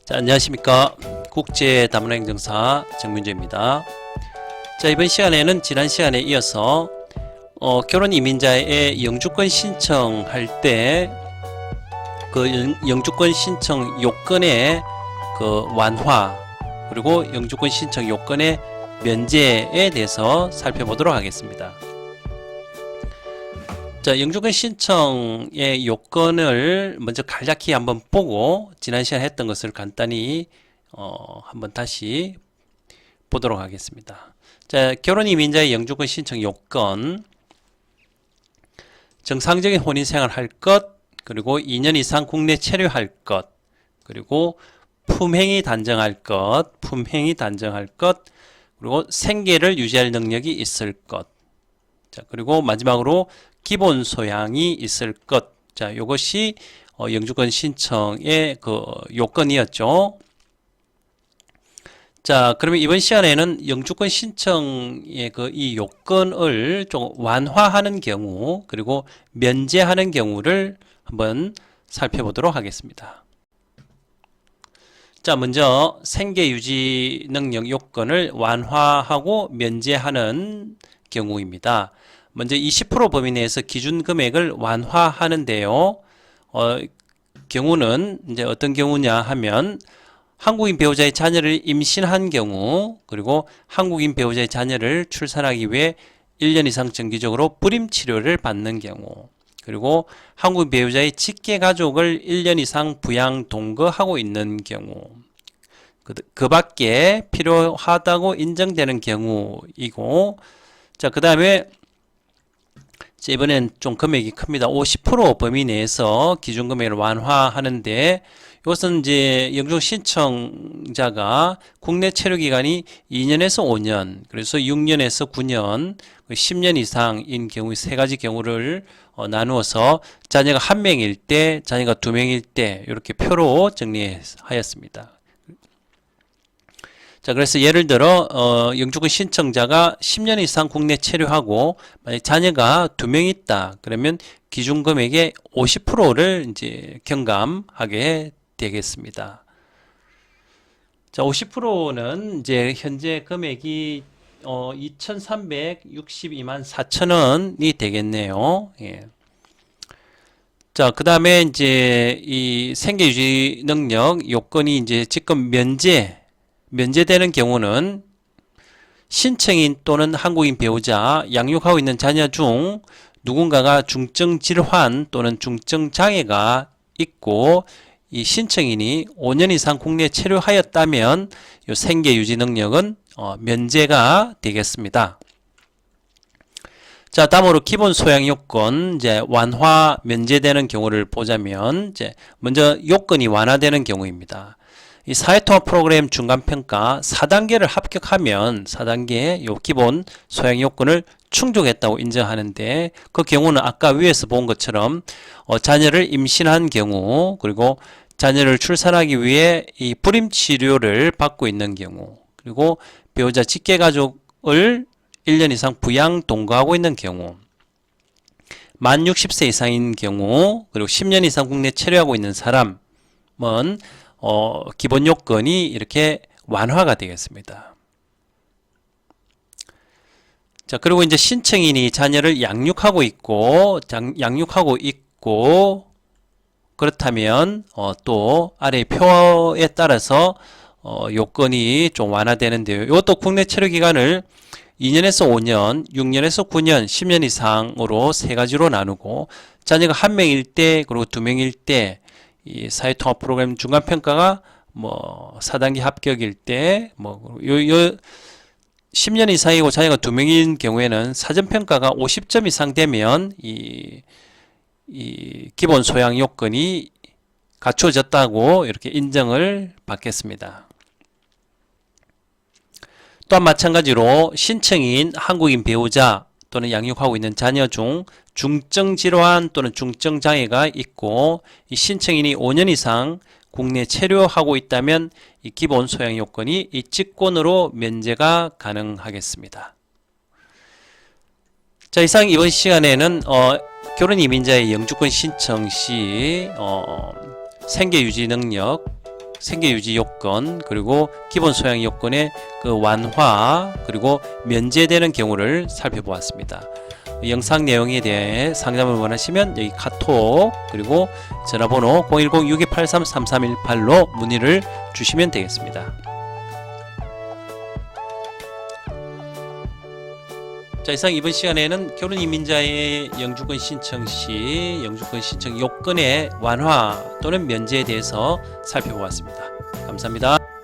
자, 안녕하십니까. 국제다문화행정사 정민재입니다. 자, 이번 시간에는 지난 시간에 이어서 결혼 이민자의 영주권 신청할 때 그 영주권 신청 요건의 그 완화 그리고 영주권 신청 요건의 면제에 대해서 살펴보도록 하겠습니다. 자, 영주권 신청의 요건을 먼저 간략히 한번 보고 지난 시간에 했던 것을 간단히 한번 다시 보도록 하겠습니다. 자, 결혼 이민자의 영주권 신청 요건, 정상적인 혼인 생활 할 것, 그리고 2년 이상 국내 체류할 것, 그리고 품행이 단정할 것, 그리고 생계를 유지할 능력이 있을 것. 자, 그리고 마지막으로 기본 소양이 있을 것. 자, 요것이 영주권 신청의 그 요건이었죠. 자, 그러면 이번 시간에는 영주권 신청의 그 이 요건을 좀 완화하는 경우, 그리고 면제하는 경우를 한번 살펴보도록 하겠습니다. 자, 먼저 생계 유지 능력 요건을 완화하고 면제하는 경우입니다. 먼저 20% 범위 내에서 기준 금액을 완화하는데요. 경우는 이제 어떤 경우냐 하면 한국인 배우자의 자녀를 임신한 경우, 그리고 한국인 배우자의 자녀를 출산하기 위해 1년 이상 정기적으로 불임 치료를 받는 경우, 그리고 한국인 배우자의 직계 가족을 1년 이상 부양 동거하고 있는 경우, 그 밖에 필요하다고 인정되는 경우이고, 자, 그 다음에 이번엔 좀 금액이 큽니다. 50% 범위 내에서 기준 금액을 완화하는데, 이것은 이제 영주권 신청자가 국내 체류 기간이 2년에서 5년, 그래서 6년에서 9년, 10년 이상인 경우 세 가지 경우를 나누어서 자녀가 1명일 때, 자녀가 2명일 때 이렇게 표로 정리하였습니다. 자, 그래서 예를 들어 영주권 신청자가 10년 이상 국내 체류하고 만약 자녀가 2명 있다. 그러면 기준 금액의 50%를 이제 경감하게 되겠습니다. 자, 50%는 이제 현재 금액이 2,362만 4천원이 되겠네요. 예. 자, 그 다음에 이제 이 생계유지 능력 요건이 이제 지금 면제되는 경우는 신청인 또는 한국인 배우자, 양육하고 있는 자녀 중 누군가가 중증 질환 또는 중증 장애가 있고 이 신청인이 5년 이상 국내에 체류하였다면 이 생계 유지 능력은 면제가 되겠습니다. 자, 다음으로 기본 소양 요건 이제 완화 면제되는 경우를 보자면 이제 먼저 요건이 완화되는 경우입니다. 이 사회통합 프로그램 중간평가 4단계를 합격하면 4단계 요 기본 소양 요건을 충족했다고 인정하는데, 그 경우는 아까 위에서 본 것처럼 자녀를 임신한 경우, 그리고 자녀를 출산하기 위해 이 불임 치료를 받고 있는 경우, 그리고 배우자 직계 가족을 1년 이상 부양 동거하고 있는 경우, 만 60세 이상인 경우, 그리고 10년 이상 국내 체류하고 있는 사람은 기본 요건이 이렇게 완화가 되겠습니다. 자, 그리고 이제 신청인이 자녀를 양육하고 있고 그렇다면 또 아래 표에 따라서 요건이 좀 완화되는데요. 이것도 국내 체류 기간을 2년에서 5년, 6년에서 9년, 10년 이상으로 세 가지로 나누고, 자녀가 1명일 때, 그리고 2명일 때, 이 사회통합 프로그램 중간평가가 4단계 합격일 때, 10년 이상이고 자녀가 2명인 경우에는 사전평가가 50점 이상 되면 이 기본 소양 요건이 갖춰졌다고 이렇게 인정을 받겠습니다. 또한 마찬가지로 신청인 한국인 배우자 또는 양육하고 있는 자녀 중 중증 질환 또는 중증 장애가 있고 이 신청인이 5년 이상 국내 체류하고 있다면 이 기본 소양 요건이 이 직권으로 면제가 가능하겠습니다. 자, 이상 이번 시간에는 결혼 이민자의 영주권 신청 시 생계 유지 능력 생계 유지 요건, 그리고 기본 소양 요건의 그 완화, 그리고 면제되는 경우를 살펴보았습니다. 영상 내용에 대해 상담을 원하시면 여기 카톡, 그리고 전화번호 010-6283-3318로 문의를 주시면 되겠습니다. 자, 이상 이번 시간에는 결혼 이민자의 영주권 신청 시 영주권 신청 요건의 완화 또는 면제에 대해서 살펴보았습니다. 감사합니다.